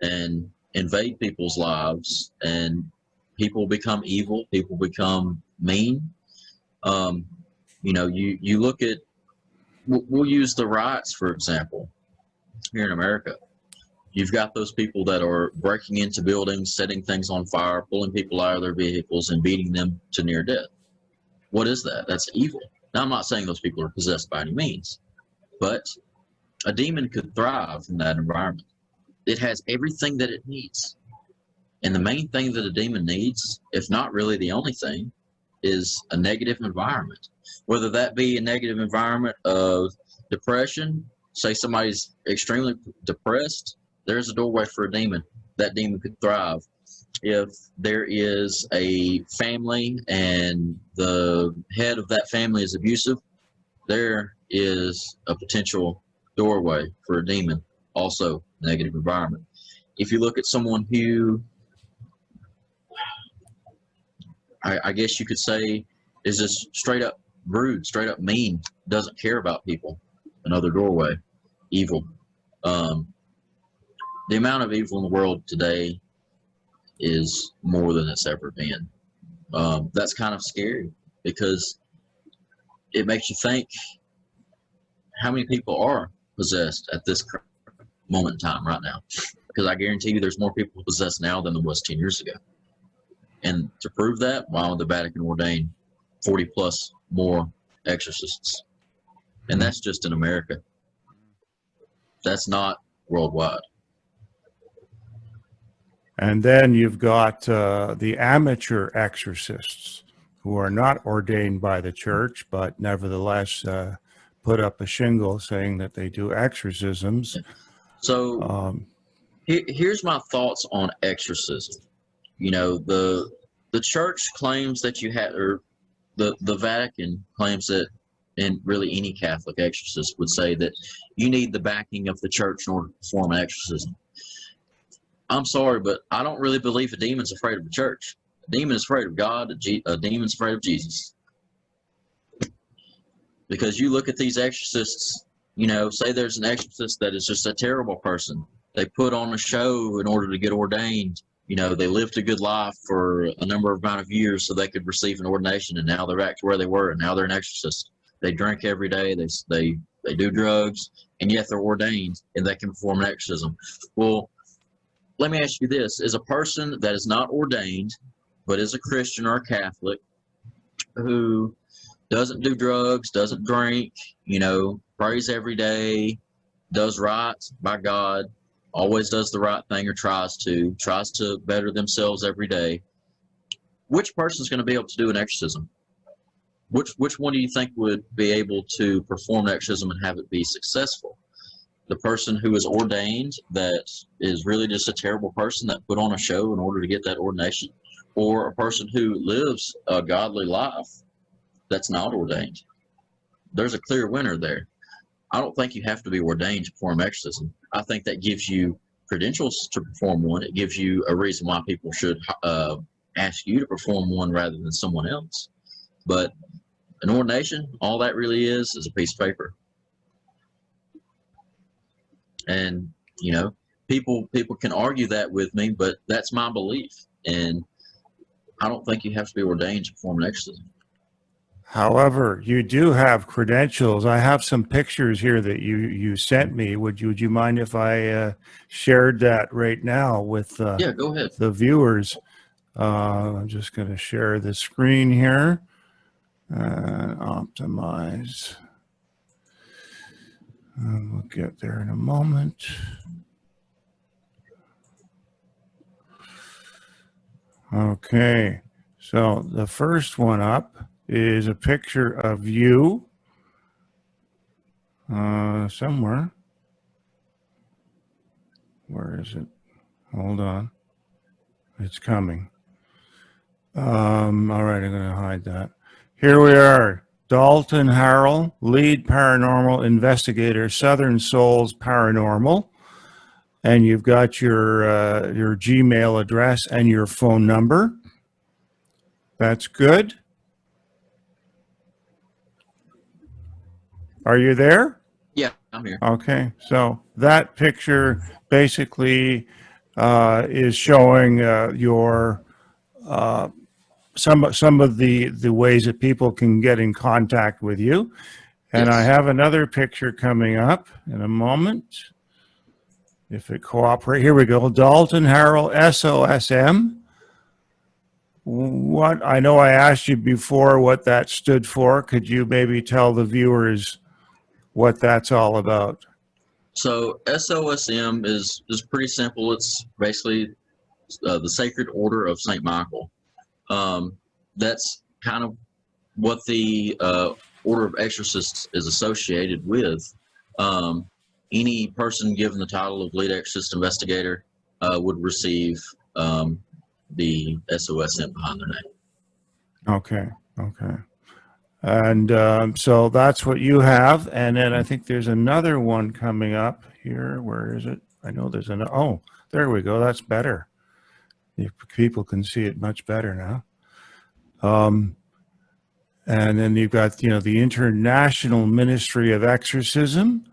and invade people's lives, and people become evil. People become mean. You look at, we'll use the riots, for example, here in America. You've got those people that are breaking into buildings, setting things on fire, pulling people out of their vehicles and beating them to near death. What is that? That's evil. Now, I'm not saying those people are possessed by any means, but a demon could thrive in that environment. It has everything that it needs. And the main thing that a demon needs, if not really the only thing, is a negative environment. Whether that be a negative environment of depression, say somebody's extremely depressed, there's a doorway for a demon. That demon could thrive. If there is a family and the head of that family is abusive, there is a potential doorway for a demon, also negative environment. If you look at someone who I guess you could say, is just straight up rude, straight up mean, doesn't care about people. Another doorway, evil. The amount of evil in the world today is more than it's ever been. That's kind of scary because it makes you think how many people are possessed at this moment in time right now. Because I guarantee you there's more people possessed now than there was 10 years ago. And to prove that, why would the Vatican ordain 40 plus more exorcists? And that's just in America. That's not worldwide. And then you've got the amateur exorcists who are not ordained by the church, but nevertheless put up a shingle saying that they do exorcisms. So here's my thoughts on exorcism. You know, the church claims that you have, or the Vatican claims that, and really any Catholic exorcist would say that you need the backing of the church in order to perform an exorcism. I'm sorry, but I don't really believe a demon's afraid of the church. A demon is afraid of God. A demon's afraid of Jesus. Because you look at these exorcists, you know, say there's an exorcist that is just a terrible person. They put on a show in order to get ordained. You know, they lived a good life for a number of amount of years so they could receive an ordination, and now they're back to where they were, and now they're an exorcist. They drink every day. They do drugs, and yet they're ordained, and they can perform an exorcism. Well, let me ask you this. Is a person that is not ordained, but is a Christian or a Catholic, who doesn't do drugs, doesn't drink, you know, prays every day, does right by God, always does the right thing or tries to better themselves every day, which person is going to be able to do an exorcism? Which one do you think would be able to perform an exorcism and have it be successful? The person who is ordained that is really just a terrible person that put on a show in order to get that ordination, or a person who lives a godly life that's not ordained? There's a clear winner there. I don't think you have to be ordained to perform exorcism. I think that gives you credentials to perform one. It gives you a reason why people should ask you to perform one rather than someone else. But an ordination, all that really is a piece of paper. And, you know, people can argue that with me, but that's my belief. And I don't think you have to be ordained to perform an exorcism. However, you do have credentials. I have some pictures here that you sent me. Would you mind if I shared that right now with yeah, go ahead. The viewers? I'm just going to share the screen here. Optimize. We'll get there in a moment. Okay, so the first one up is a picture of you somewhere. Where is it? Hold on. It's coming. All right, I'm going to hide that. Here we are. Dalton Harrell, Lead Paranormal Investigator, Southern Souls Paranormal. And you've got your Gmail address and your phone number. That's good. Are you there? Yeah, I'm here. Okay, so that picture basically is showing your some of the ways that people can get in contact with you. And Yes. I have another picture coming up in a moment. If it cooperates, here we go. Dalton Harrell, SOSM. What, I know I asked you before what that stood for. Could you maybe tell the viewers what that's all about? So SOSM is pretty simple. It's basically the Sacred Order of St. Michael. That's kind of what the Order of Exorcists is associated with. Any person given the title of Lead Exorcist Investigator would receive the SOSM behind their name. Okay, okay. And so that's what you have. And then I think there's another one coming up here. Where is it? I know there's an, oh, there we go. That's better. If people can see it much better now. And then you've got, the International Ministry of Exorcism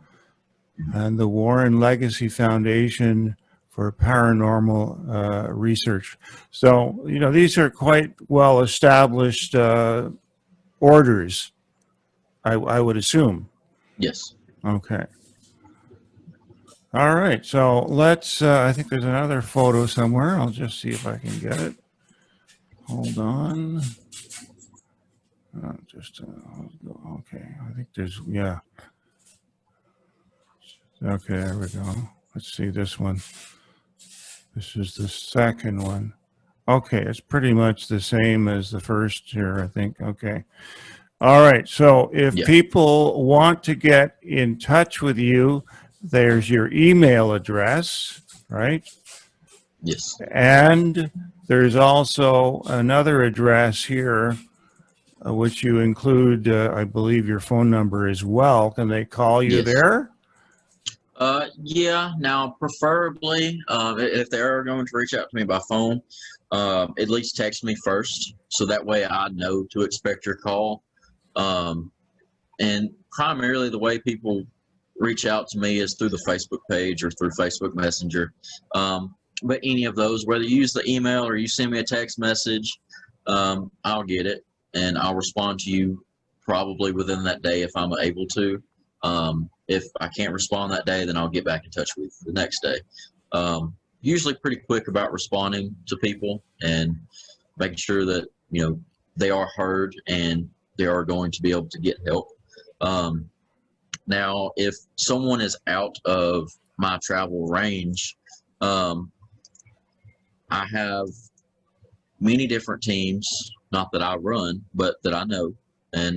and the Warren Legacy Foundation for Paranormal Research. So, these are quite well-established orders, I would assume. Yes. Okay. All right. So let's, I think there's another photo somewhere. I'll just see if I can get it. Hold on. Okay. I think there's, yeah. Okay, there we go. Let's see this one. This is the second one. Okay, it's pretty much the same as the first here, I think. Okay. All right. So if people want to get in touch with you, there's your email address, right? Yes. And there's also another address here, which you include, I believe, your phone number as well. Can they call you there? Yeah. Now, preferably, if they are going to reach out to me by phone, at least text me first, so that way I know to expect your call. And primarily the way people reach out to me is through the Facebook page or through Facebook Messenger. But any of those, whether you use the email or you send me a text message, I'll get it and I'll respond to you probably within that day if I'm able to. If I can't respond that day, then I'll get back in touch with you the next day. Usually pretty quick about responding to people and making sure that, they are heard and they are going to be able to get help. Now, if someone is out of my travel range, I have many different teams, not that I run, but that I know,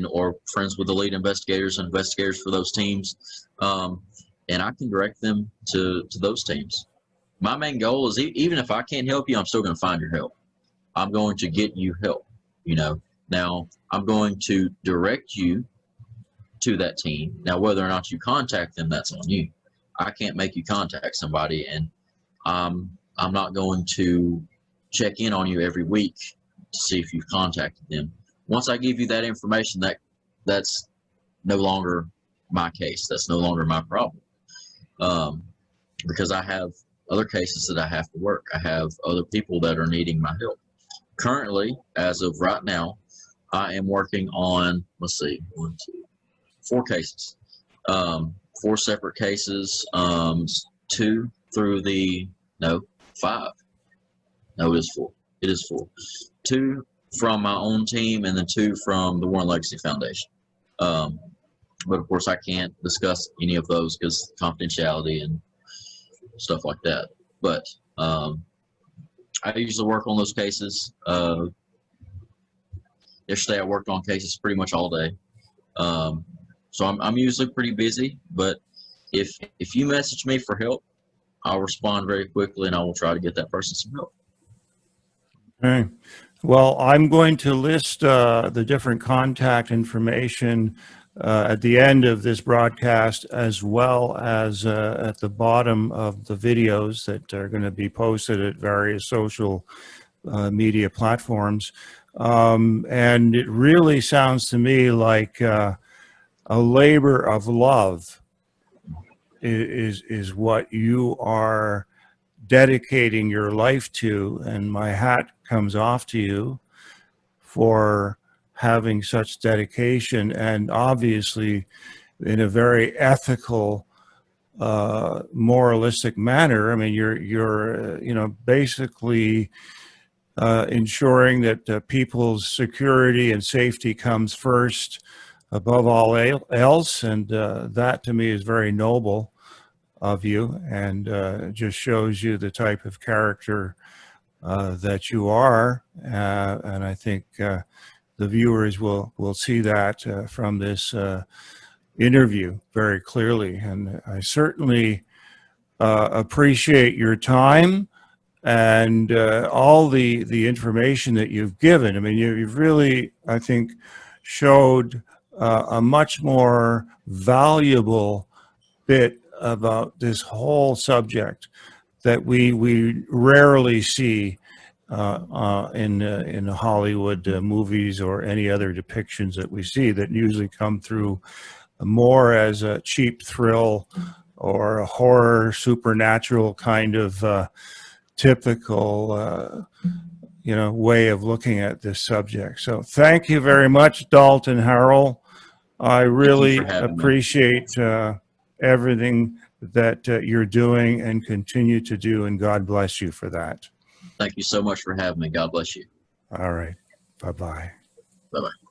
or friends with the lead investigators and investigators for those teams, and I can direct them to those teams. My main goal is, even if I can't help you, I'm still going to find your help. I'm going to get you help, Now, I'm going to direct you to that team. Now, whether or not you contact them, that's on you. I can't make you contact somebody, and I'm not going to check in on you every week to see if you've contacted them. Once I give you that information, that's no longer my case. That's no longer my problem, because I have other cases that I have to work. I have other people that are needing my help. Currently, as of right now, I am working on, 4 cases, 4 separate cases, 2 through the, 5. No, it is 4. It is 4. 2 from my own team and then 2 from the Warren Legacy Foundation. But of course I can't discuss any of those because confidentiality and stuff like that. But I usually work on those cases. Yesterday I worked on cases pretty much all day. So I'm usually pretty busy, but if you message me for help, I'll respond very quickly and I will try to get that person some help. Okay. Well, I'm going to list the different contact information at the end of this broadcast, as well as at the bottom of the videos that are going to be posted at various social media platforms. And it really sounds to me like a labor of love is what you are dedicating your life to, and my hat comes off to you for having such dedication, and obviously in a very ethical, moralistic manner. I mean, you're basically ensuring that people's security and safety comes first above all else, and that to me is very noble of you, and just shows you the type of character that you are, and I think the viewers will see that from this interview very clearly. And I certainly appreciate your time and all the information that you've given. I mean, you've really, I think, showed a much more valuable bit about this whole subject that we rarely see in the Hollywood movies or any other depictions that we see that usually come through more as a cheap thrill or a horror supernatural kind of typical way of looking at this subject. So thank you very much, Dalton Harrell. I really appreciate everything that you're doing and continue to do, and God bless you for that. Thank you so much for having me. God bless you. All right. Bye-bye. Bye-bye.